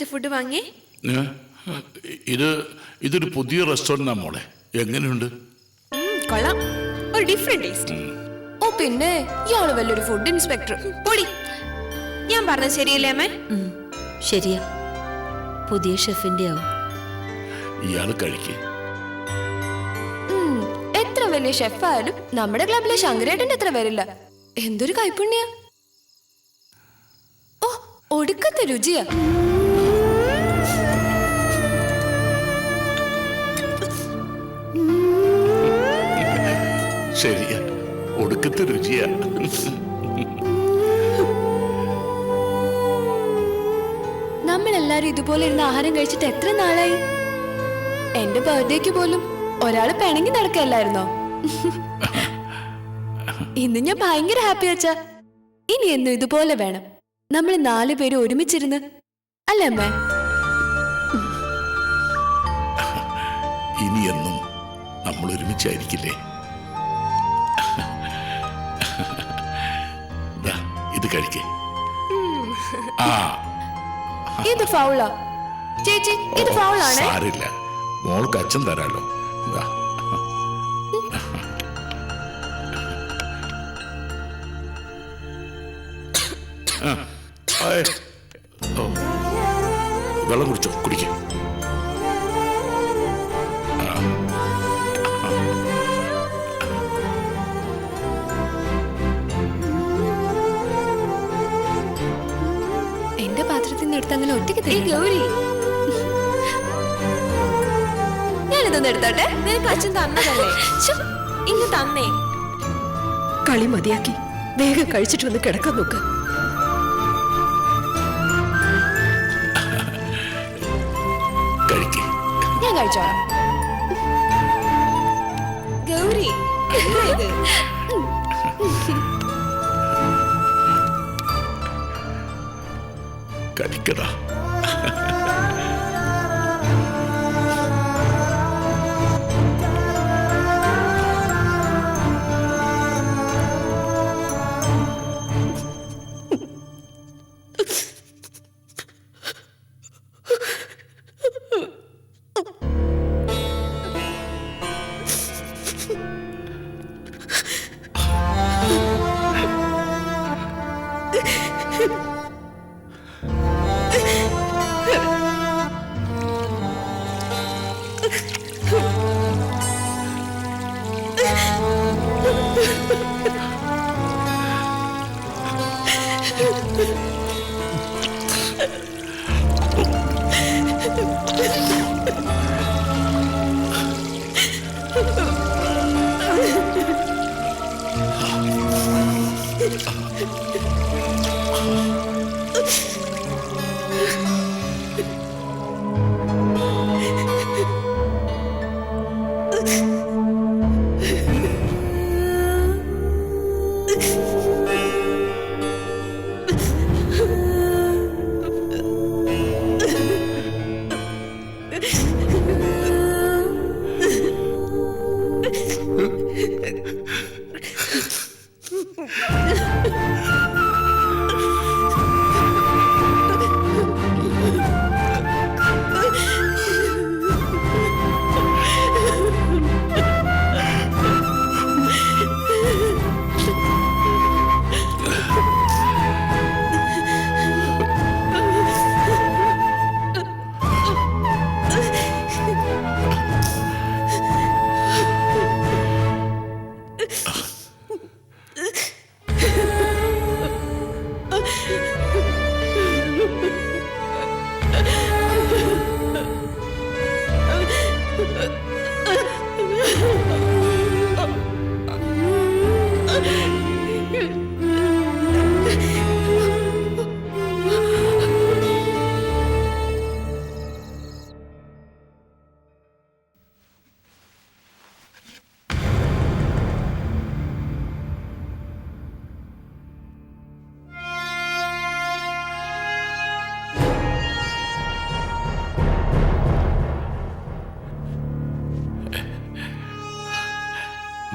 Food വാങ്ങി ഇതൊരു പുതിയ റെസ്റ്റോറന്റാ മോളെ. എങ്ങനെയുണ്ട്? കൊള്ളാം, ഒരു ഡിഫറെന്റ് ടേസ്റ്റ്. ഓ പിന്നെ ഇയാള് വലിയൊരു ഫുഡ് ഇൻസ്പെക്ടർ. പൊടി, ഞാൻ പറഞ്ഞത് ശരിയല്ലേ അമ്മേ? ശരിയാ, പുതിയ ഷെഫിന്റെ ആവും. ഇയാള് കഴിക്കേ. എത്ര വലിയ ഷെഫായാലും നമ്മുടെ ക്ലബിലെ ശങ്കരേട്ടന്റെ അത്ര വരില്ല. എന്തൊരു കൈപ്പുണ്യ! ഓ, ഒടുക്കത്തെ രുചിയാ. ശരിയാ, ഒടുക്കത്തെ രുചിയാ. നമ്മളെല്ലാരും ഇതുപോലെ ഇരുന്ന് ആഹാരം കഴിച്ചിട്ട് എത്ര നാളായി? എന്റെ ബർത്ത്ഡേക്ക് പോലും ഒരാള് പിണങ്ങി നടക്കല്ലായിരുന്നോ? ഇന്ന് ഞാൻ ഭയങ്കര ഹാപ്പി അച്ഛാ. ഇനി എന്നും ഇതുപോലെ വേണം. നമ്മൾ 4 പേര് ഒരുമിച്ചിരുന്ന്, അല്ലേ അമ്മ? ഇനി എന്നും നമ്മൾ ഒരുമിച്ചായിരിക്കില്ലേ? ഇത് കഴിക്കേ. ഇത് ഫൗളാ ചേച്ചി, ഇത് ഫൗളാണ്. സാരില്ല, മോൾക്ക് അച്ഛൻ തരാലോ. വെള്ളം കുടിച്ചോ, കുടിക്കേ. എന്റെ പാത്രത്തിൽ നിന്ന് എടുത്ത് അങ്ങനെ ഒറ്റയ്ക്ക് ഗൗരി, ഞാനിതൊന്ന് എടുത്തോട്ടെ. നിനക്ക് അച്ഛൻ തന്നതല്ലേ, ഇന്ന് തന്നേ. കളി മതിയാക്കി വേഗം കഴിച്ചിട്ട് വന്ന് കിടക്കാൻ നോക്ക്. ഞാൻ കഴിച്ചോളാം. ഗൗരി, ഇത് കഴിക്കടാ.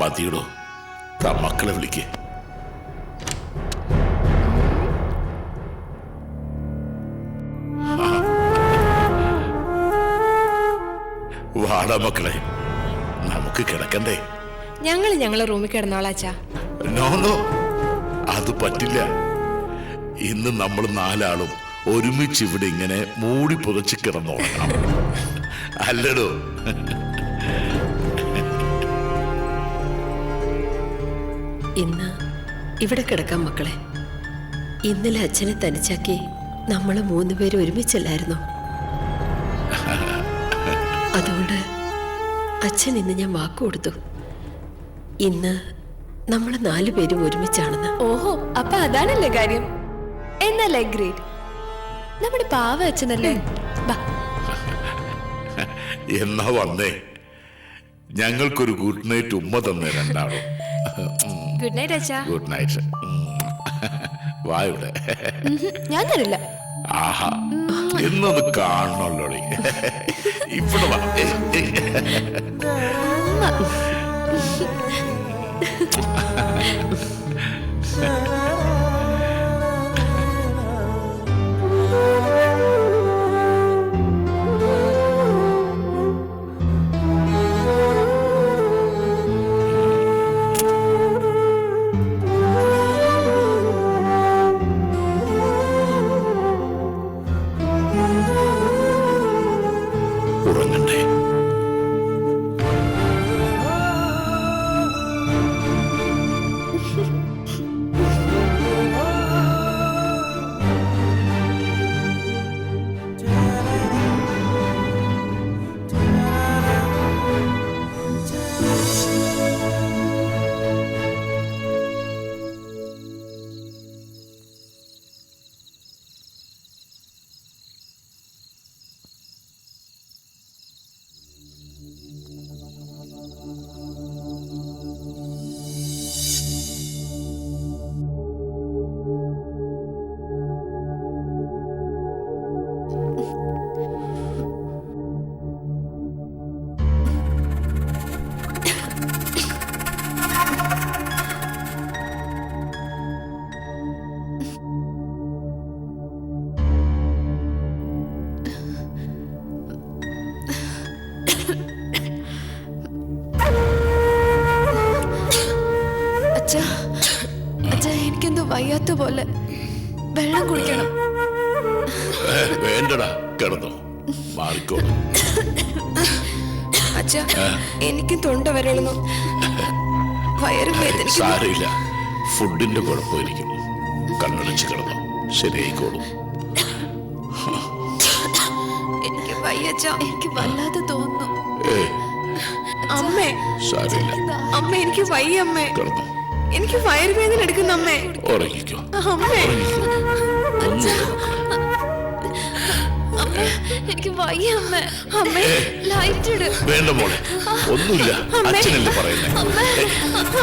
മതിയിടോ, മക്കളെ വിളിക്കേ. വാടാ മക്കളെ, നമുക്ക് കിടക്കണ്ടേ? ഞങ്ങളെ റൂമിൽ കിടന്നോളാച്ചാ. നോ, അത് പറ്റില്ല. ഇന്ന് നമ്മൾ 4 ആളും ഒരുമിച്ച് ഇവിടെ ഇങ്ങനെ മൂടി പുതച്ച് കിടന്നുറങ്ങണം, അല്ലടോ? ഇന്ന് ഇവിടെ കിടക്കാം മക്കളെ. ഇന്നലെ അച്ഛനെ തനിച്ചാക്കി നമ്മൾ 3 പേര് ഒരുമിച്ചല്ലായിരുന്നോ? അതുകൊണ്ട് അച്ഛൻ ഇന്ന് ഞാൻ വാക്ക് കൊടുത്തു, ഇന്ന് നമ്മൾ 4 പേരും ഒരുമിച്ചാണെന്ന്. ഓഹോ, അപ്പൊ അതാണല്ലേ കാര്യം. എന്നല്ലേ ഗ്രേറ്റ്. നമ്മുടെ പാവ അച്ഛനല്ലേ. എന്നാ വന്നേ, ഞങ്ങൾക്കൊരു ഗുഡ് നൈറ്റ് ഉമ്മ തന്നെ 2 ആളും. ഗുഡ് നൈറ്റ് അച്ഛാ. Good night. വാ ഇവിടെ. ഞാൻ തരില്ല. ആഹാ, എന്നത് കാണണല്ലോ. ഇവിടെ വാ. ഉറങ്ങണ്ടേ? അച്ഛാ, എനിക്കെന്തോ വയ്യാത്ത പോലെ. വെള്ളം കുടിക്കണം. വേണ്ടടാ, കിടന്നോ, മാറിക്കോ. അച്ഛാ, എനിക്ക് തൊണ്ട വരളുന്നു, വയറും വേദന. സാരമില്ല, ഫുഡിന്റെ കുഴപ്പമായിരിക്കും. കണ്ണടച്ച് കിടന്നോ, ശരിയായിക്കോളും. എനിക്ക് വയ്യച്ചാ, എനിക്ക് വല്ലാതെ തോന്നുന്നു. അമ്മേ, സാരമില്ല, അമ്മ എനിക്ക് വയ്യ. അമ്മേ, കിടന്നോ. എനിക്ക് വയറുവേദന എടുക്കുന്ന അമ്മേ. ഉറങ്ങിക്കോ, അമ്മേ, എനിക്ക് വയ്യ അമ്മേ. അമ്മേ, ലൈറ്റ് ഇട്. വേണ്ട മോളെ, ഒന്നുമില്ല. അച്ഛനല്ലേ പറയുന്നേ.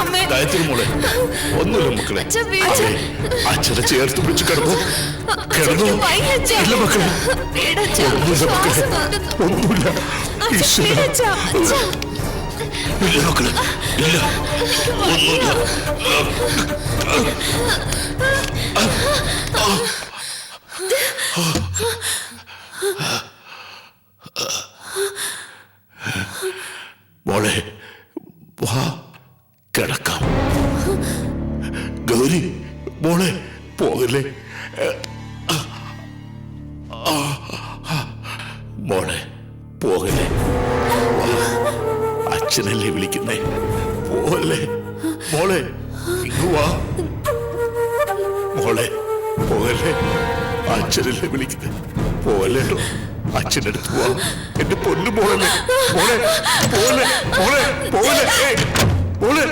അമ്മേ, ഗായത്രി മോളെ, ഒന്നുമില്ല മക്കളെ. അച്ഛനെ ചേർത്ത് പിടിച്ച് കിടന്നു. കിടന്നു. ഇല്ല മക്കളെ, ഒന്നുമില്ല മക്കളെ, ഒന്നുമില്ല. ഈശ്വരാ. ഇല്ല മക്കളെ, ഇല്ല, ഒന്നുമില്ല. മോളെ വാ, കിടക്കാം. ഗൗരി മോളെ, പോകല്ലേ. മോളെ പോകല്ലേ, അച്ഛനല്ലേ വിളിക്കുന്നേ. പോകല്ലേ മോളെ, ഇങ്ങ് വാ. മോളെ പോകല്ലേ, അച്ഛനല്ലേ വിളിക്കുന്നേ. പോകല്ലേട്ടോ, അച്ഛൻ്റെ അടുത്ത് പോവാ. എന്റെ പൊന്നു മോളല്ലേ. മോളെ പോലെ, മോളെ പോലെ, മോളെ.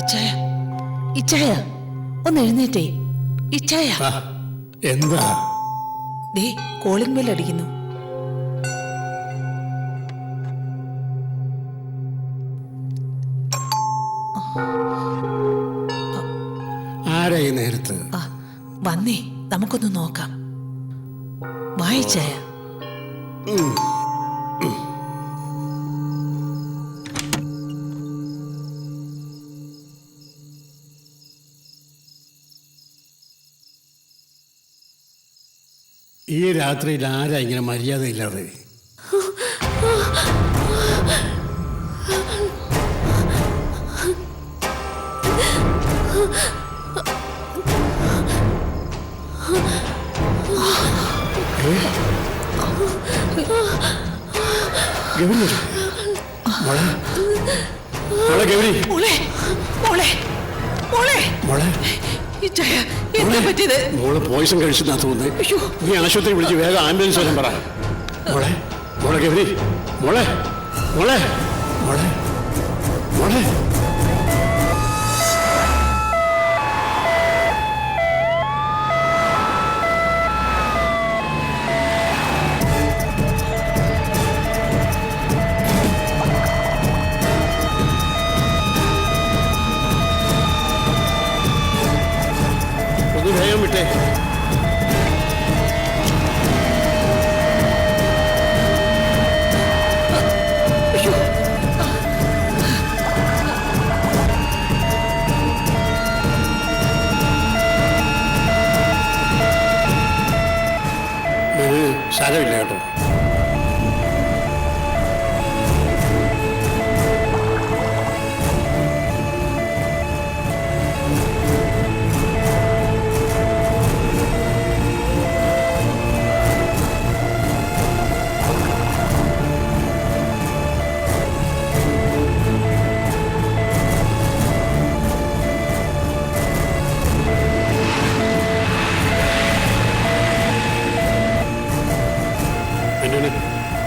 ഇച്ചായ ഇച്ചായ ഒന്ന് എഴുന്നേറ്റേ ഇച്ചായ. എന്താ? ദേ കോളിംഗ് ബെൽ അടിക്കുന്നു. ആരാ ഈ നേരത്ത്? വന്നേ നമുക്കൊന്ന് നോക്കാം. വായിച്ചായ. ഈ രാത്രിയിൽ ആരാ ഇങ്ങനെ മര്യാദയില്ലാതെ? ഗൗരി, മോളെ മോളെ ഗൗരി, മോളെ മോളെ മോളെ മോളെ ഇച്ചായ എന്താ പറ്റിയത്? മോള് പോയിസൺ കഴിച്ചെന്നാ തോന്നുന്നത്. നീ ആശുപത്രി വിളിച്ച് വേഗം ആംബുലൻസ് വരാൻ പറ. മോളെ മോളെ ഗൗരി, മോളെ മോളെ മോളെ മോളെ ഒന്ന് വേഗം വിട്ടേ. സാരമില്ല കേട്ടോ.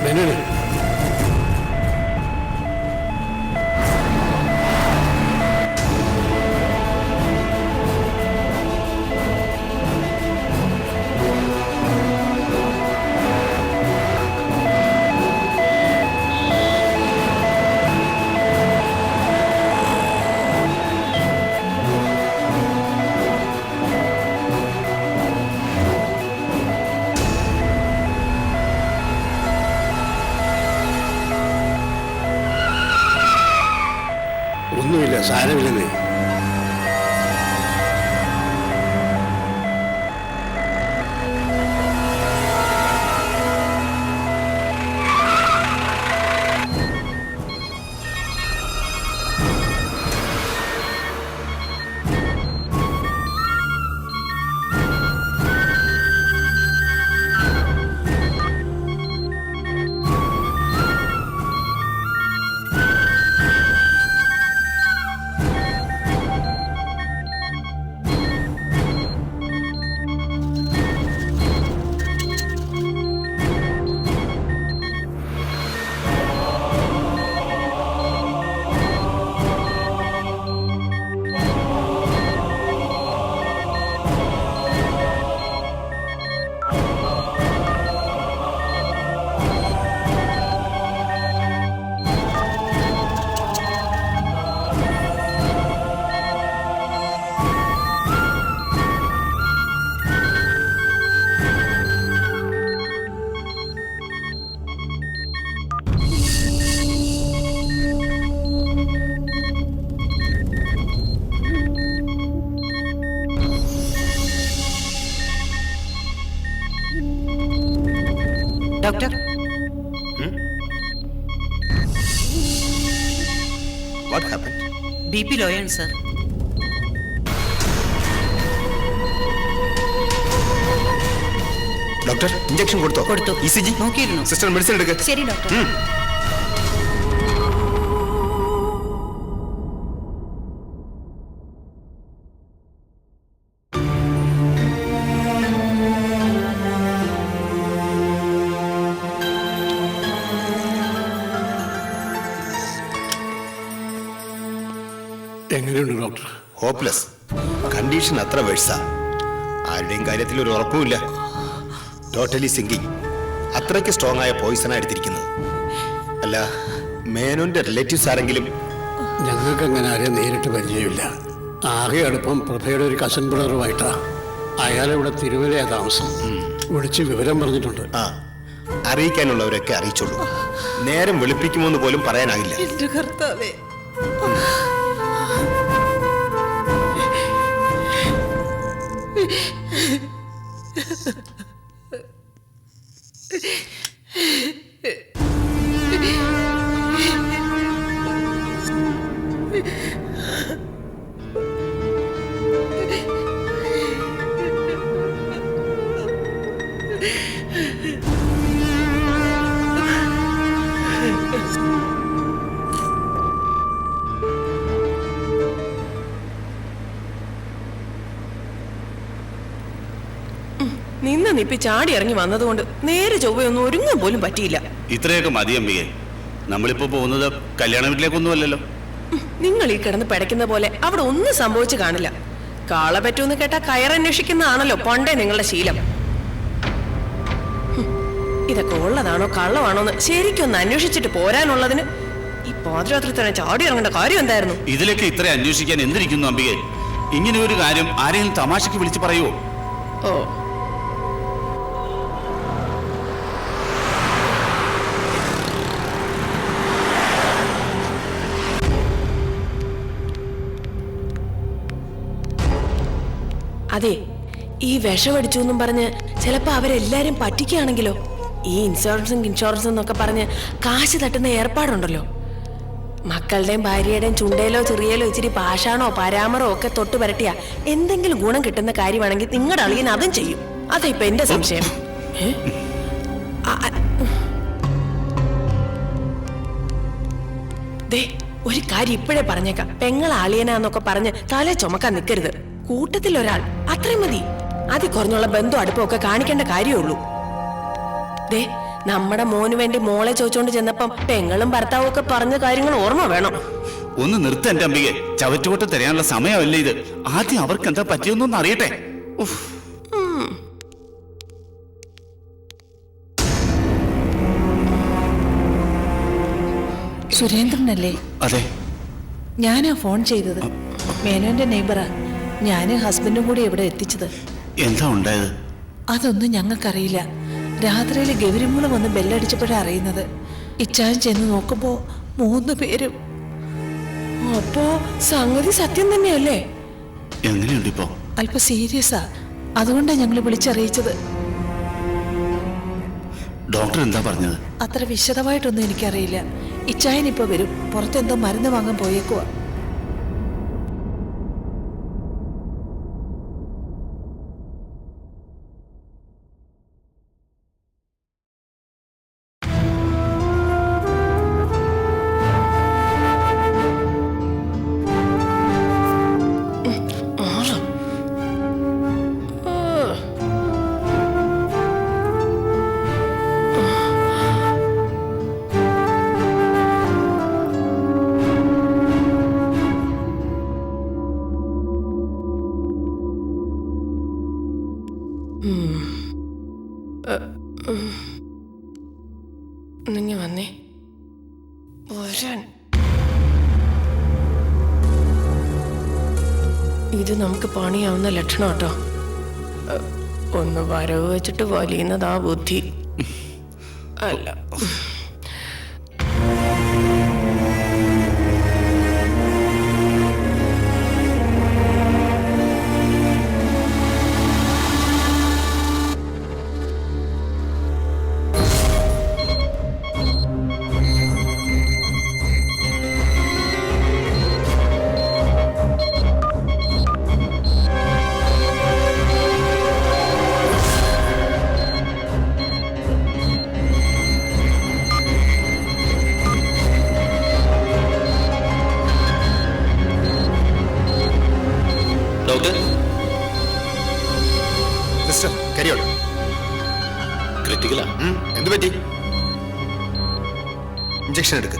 മെനു ഒന്നുമില്ല, സാരമില്ലെന്നേ. Doctor, What happened? BP ലോയാണ് സർ. ഡോക്ടർ, ഇഞ്ചക്ഷൻ കൊടുത്തോ? കൊടുത്തു. ECG നോക്കിയിരുന്നു. സിസ്റ്റർ മെഡിസിൻ എടുക്ക്. ശരി ഡോക്ടർ. എങ്ങനെയുണ്ട് ഡോക്ടർ? ഹോപ്പ്ലെസ്. കണ്ടീഷൻ അത്ര വേഴ്സാ. ആരുടെയും കാര്യത്തിൽ ഒരു ഉറപ്പുമില്ല. Totally sinking. അത്രയ്ക്ക് സ്ട്രോങ് ആയ പോയിസണാണ് എടുത്തിരിക്കുന്നത്. അല്ല, മേനോന്റെ റിലേറ്റീവ്സ് ആരെങ്കിലും? ഞങ്ങൾക്ക് അങ്ങനെ ആരെയും നേരിട്ട് പരിചയമില്ല. ആകെ അടുപ്പം പ്രഭയുടെ ഒരു കസിൻ ബ്രദറുമായിട്ടാ. അയാളിവിടെ തിരുവല്ലയാ താമസം. വിളിച്ച് വിവരം പറഞ്ഞിട്ടുണ്ട്. ആ, അറിയിക്കാനുള്ളവരൊക്കെ അറിയിച്ചോളൂ. നേരം വെളുപ്പിക്കുമോന്ന് പോലും പറയാനാകില്ല. എന്റെ കർത്താവേ, നിന്ന് നിപ്പി ചാടി ഇറങ്ങി വന്നതുകൊണ്ട് നേരെ ചൊവ്വയൊന്നും ഒരുങ്ങാൻ പോലും പറ്റിയില്ല. ഇത്രയൊക്കെ മതി അമ്പികെ. നമ്മളിപ്പോ പോകുന്നത് കല്യാണ വീട്ടിലേക്കൊന്നും അല്ലല്ലോ. നിങ്ങൾ ഈ കിടന്ന് പിടയ്ക്കുന്ന പോലെ അവിടെ ഒന്നും സംഭവിച്ചു കാണില്ല. കാള പറ്റൂന്ന് കേട്ടാ കയറന്വേഷിക്കുന്നതാണല്ലോ പണ്ടേ നിങ്ങളുടെ ശീലം. ഇതൊക്കെ ഉള്ളതാണോ കള്ളമാണോന്ന് ശരിക്കൊന്ന് അന്വേഷിച്ചിട്ട് പോരാനുള്ളതിന് ഈ പാതിരാത്രി തന്നെ ചാടി ഇറങ്ങേണ്ട കാര്യം എന്തായിരുന്നു? ഇതിലൊക്കെ ഇത്ര അന്വേഷിക്കാൻ എന്തിരിക്കുന്നു അമ്പികെ? ഇങ്ങനെ ഒരു കാര്യം ആരെയും തമാശക്ക് വിളിച്ചു പറയുവോ? ഓ, അതെ, ഈ വിഷമടിച്ചു എന്നും പറഞ്ഞ് ചിലപ്പോ അവരെല്ലാരും പറ്റിക്കുകയാണെങ്കിലോ? ഈ ഇൻഷുറൻസും എന്നൊക്കെ പറഞ്ഞ് കാശ് തട്ടുന്ന ഏർപ്പാടുണ്ടല്ലോ. മക്കളുടെയും ഭാര്യയുടെയും ചുണ്ടയിലോ ചെറിയലോ ഇച്ചിരി പാഷാണോ പരാമറോ ഒക്കെ തൊട്ട് പരട്ടിയ എന്തെങ്കിലും ഗുണം കിട്ടുന്ന കാര്യമാണെങ്കിൽ നിങ്ങളുടെ അളിയൻ അതും ചെയ്യും. അതാ ഇപ്പൊ എന്റെ സംശയം. ദേ, ഒരു കാര്യം ഇപ്പോഴേ പറഞ്ഞേക്കാം. പെങ്ങളെ അളിയനാന്നൊക്കെ പറഞ്ഞ് തല ചുമക്കാൻ നിൽക്കരുത്. കൂട്ടത്തിൽ ഒരാൾ, അത്രയും മതി. അതി കുറഞ്ഞുള്ള ബന്ധു അടുപ്പമൊക്കെ കാണിക്കേണ്ട കാര്യമുള്ളൂ. ദേ, നമ്മുടെ മോന് വേണ്ടി മോളെ ചോദിച്ചോണ്ട് ചെന്നപ്പം പെങ്ങളും ഭർത്താവും ഒക്കെ പറഞ്ഞ കാര്യങ്ങൾ ഓർമ്മ വേണം. ഒന്ന് നിർത്ത എന്റെ അമ്പികെ. ചവറ്റുകൊട്ട് തരാനുള്ള സമയമല്ലേ ഇത്. ആദ്യം അവർക്ക് എന്താ പറ്റിയൊന്നും അറിയട്ടെ. സുരേന്ദ്രനല്ലേ? അതെ. ഞാനാ ഫോൺ ചെയ്തത്. മേനോന്റെ നെയ്ബറാ. ഞാനും ഹസ്ബൻഡും കൂടി ഇവിടെ എത്തിച്ചത്. എന്താ ഉണ്ടായത്? അതൊന്നും ഞങ്ങൾക്കറിയില്ല. രാത്രിയിൽ ഗൗരിമൂളം വന്ന് ബെല്ലടിച്ചപ്പോഴാണ് അറിയുന്നത്. ഇച്ചാൻ ചെന്ന് നോക്കുമ്പോ 3 പേരും. അപ്പോ സംഗതി സത്യം തന്നെയല്ലേ? എങ്ങനെയുണ്ട് ഇപ്പോ? അല്പം സീരിയസാ. അതുകൊണ്ടാണ് ഞങ്ങൾ വിളിച്ചറിയിച്ചത്. ഡോക്ടർ എന്താ പറഞ്ഞത്? അത്ര വിശദമായിട്ടൊന്നും എനിക്കറിയില്ല. ഇച്ചായൻ ഇപ്പൊ വരും. പുറത്തെന്തോ മരുന്ന് വാങ്ങാൻ പോയേക്കുവാ. നിങ്ങൾ വന്നേ പോരാൻ. ഇത് നമുക്ക് പണിയാവുന്ന ലക്ഷണം കേട്ടോ. ഒന്ന് വരവ് വെച്ചിട്ട് വലിയുന്നതാ ബുദ്ധി. അല്ല, മിസ്റ്റർ കരിയോൾ, ക്രിട്ടിക്കലാ. എന്ത് പറ്റി? ഇഞ്ചക്ഷൻ എടുക്ക്.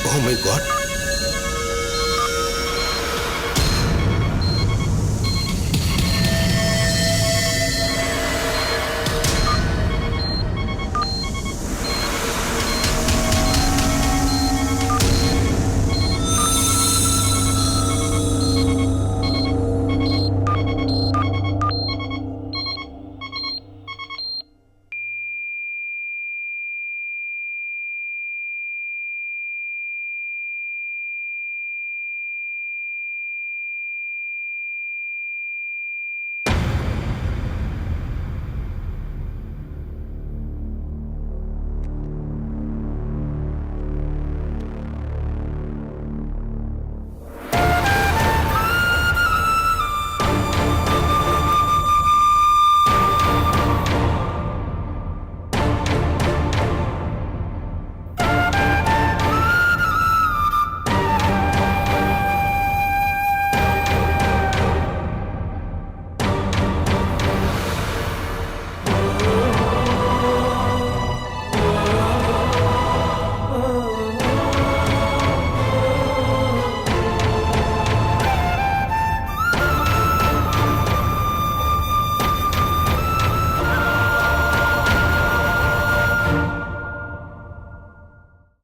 Oh my God